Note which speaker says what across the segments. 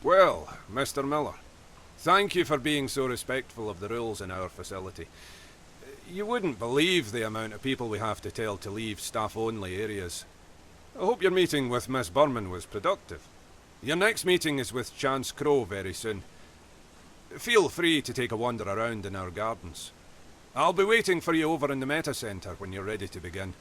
Speaker 1: Well, Mr. Miller, thank you for being so respectful of the rules in our facility. You wouldn't believe the amount of people we have to tell to leave staff-only areas. I hope your meeting with Miss Burman was productive. Your next meeting is with Chance Crow very soon. Feel free to take a wander around in our gardens. I'll be waiting for you over in the Meta Center when you're ready to begin.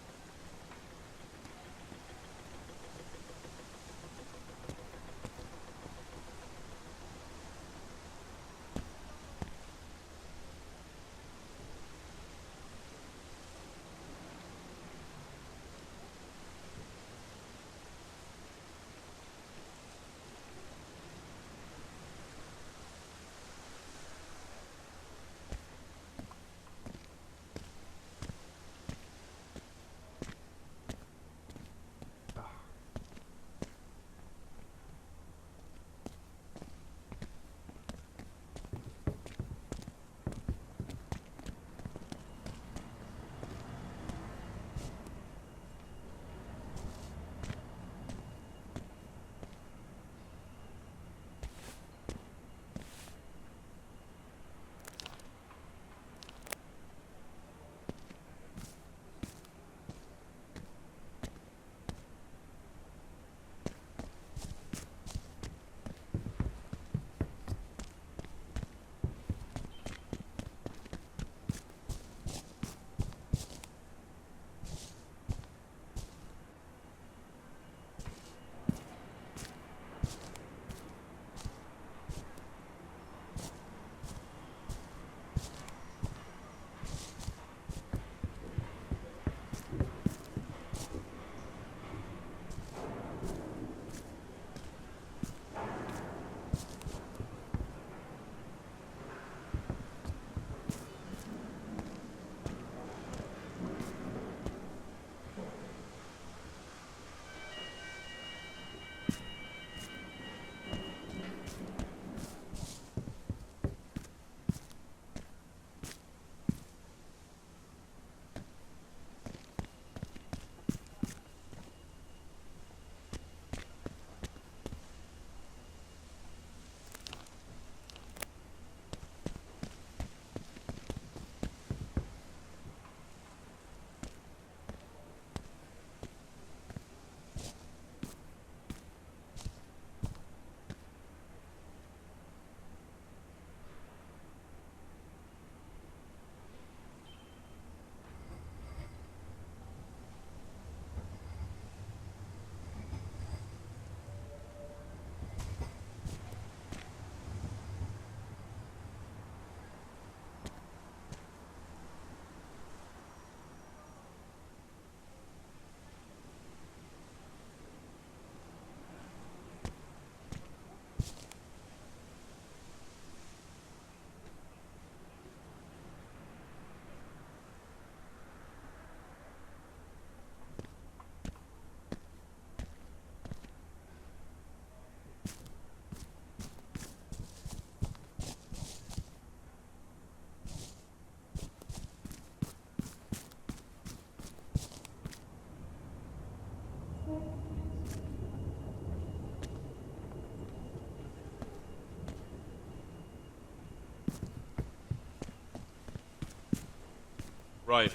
Speaker 2: Right.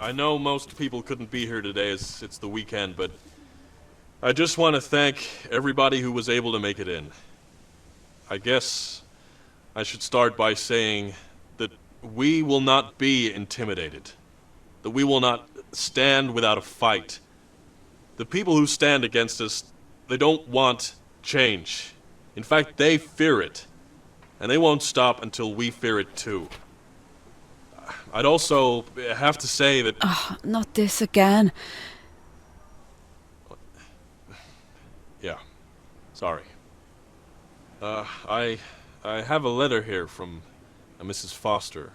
Speaker 2: I know most people couldn't be here today as it's the weekend, but I just want to thank everybody who was able to make it in. I guess I should start by saying that we will not be intimidated, that we will not stand without a fight. The people who stand against us, they don't want change. In fact, they fear it, and they won't stop until we fear it too. I'd also have to say that...
Speaker 3: Not this again.
Speaker 2: Yeah, sorry. I have a letter here from Mrs. Foster.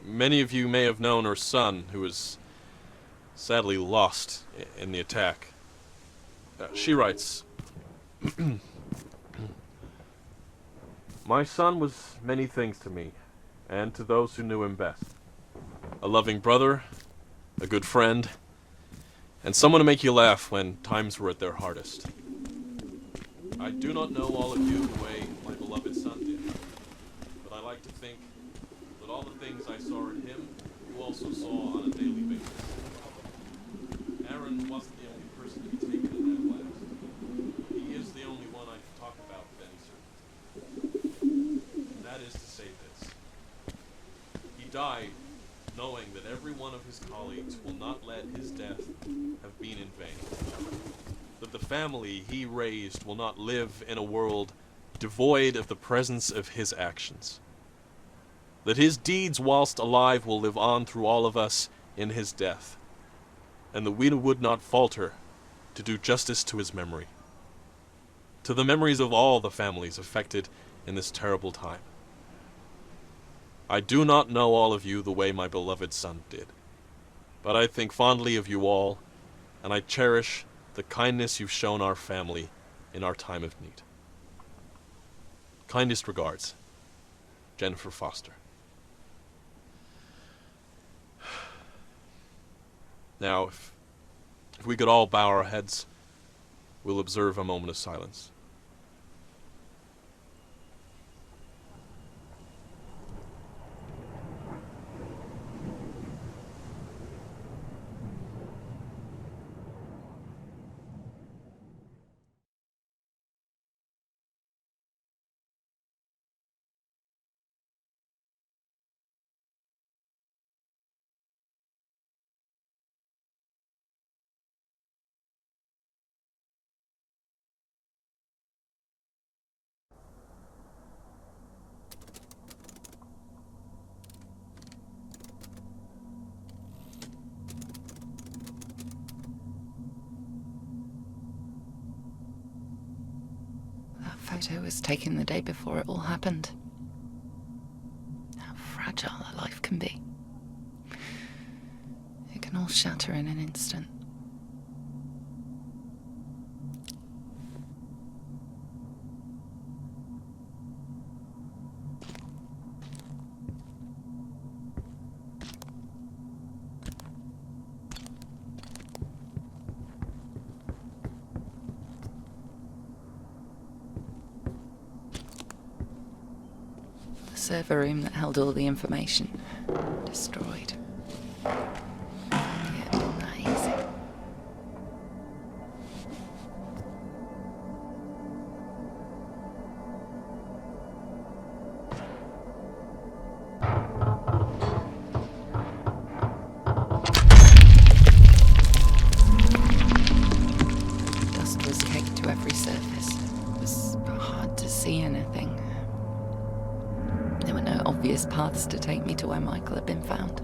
Speaker 2: Many of you may have known her son, who was sadly lost in the attack. She writes, My son was many things to me, and to those who knew him best. A loving brother, a good friend, and someone to make you laugh when times were at their hardest. I do not know all of you the way my beloved son did, but I like to think that all the things I saw in him, you also saw on a daily basis. Aaron wasn't the only person to be taken in that blast. He is the only one I can talk about with any certainty. And that is to say this. He died knowing that every one of his colleagues will not let his death have been in vain. That the family he raised will not live in a world devoid of the presence of his actions. That his deeds whilst alive will live on through all of us in his death. And that we would not falter to do justice to his memory. To the memories of all the families affected in this terrible time. I do not know all of you the way my beloved son did, but I think fondly of you all, and I cherish the kindness you've shown our family in our time of need. Kindest regards, Jennifer Foster. Now, if we could all bow our heads, we'll observe a moment of silence.
Speaker 3: That photo was taken the day before it all happened. How fragile a life can be. It can all shatter in an instant. The server room that held all the information. Destroyed. Yeah, not easy. Dust was caked to every surface. It was hard to see anything. There were no obvious paths to take me to where Michael had been found.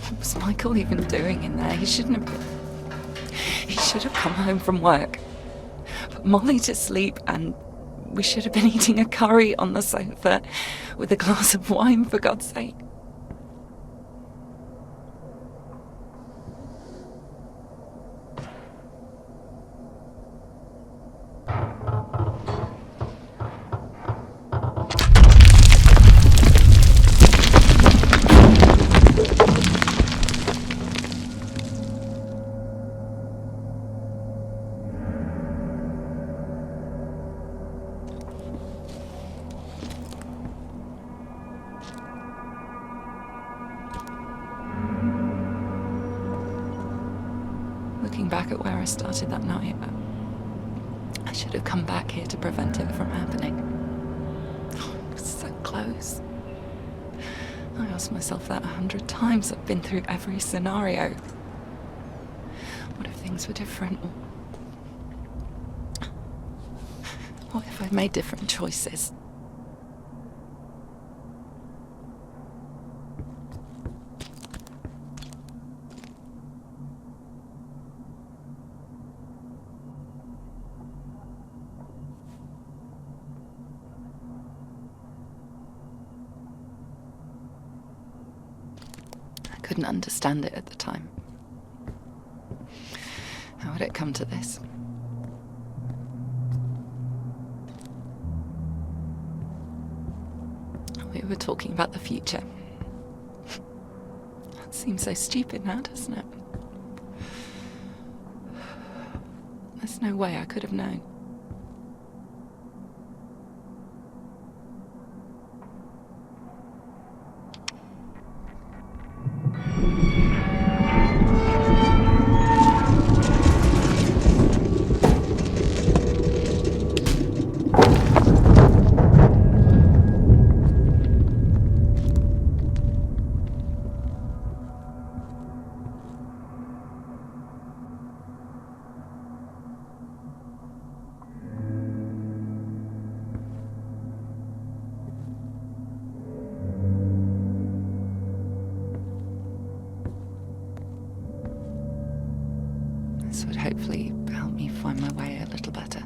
Speaker 3: What was Michael even doing in there? He should have come home from work, put Molly to sleep, and we should have been eating a curry on the sofa with a glass of wine, for God's sake. Looking back at where I started that night, I should have come back here to prevent it from happening. Oh, it was so close. I asked myself that 100 times. I've been through every scenario. What if things were different? What if I'd made different choices? I couldn't understand it at the time. How had it come to this? We were talking about the future. That seems so stupid now, doesn't it? There's no way I could have known. This would hopefully help me find my way a little better.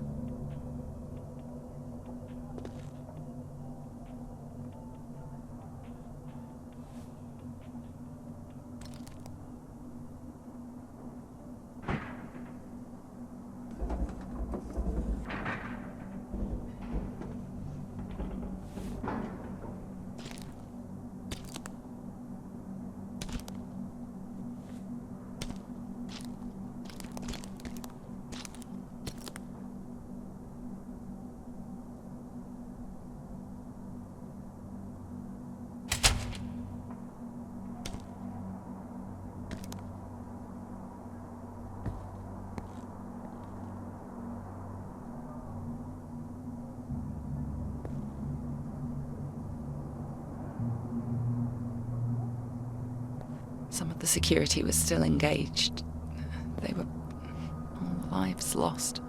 Speaker 3: Some of the security was still engaged. They were all lives lost.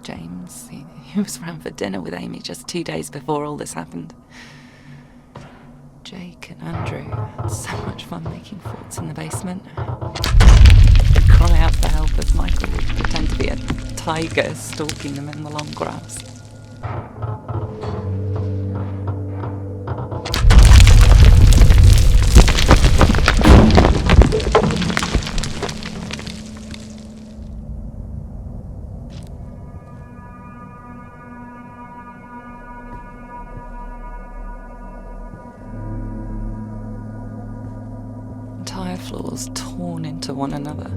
Speaker 3: James, he was round for dinner with Amy just 2 days before all this happened. Jake and Andrew had so much fun making forts in the basement. They'd cry out for help as Michael would pretend to be a tiger stalking them in the long grass. Entire floors torn into one another.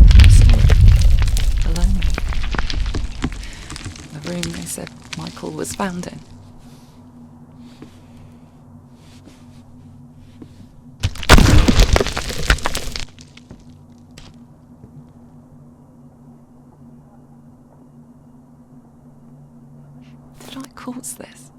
Speaker 3: I saw it below me. The room they said Michael was found in. Did I cause this?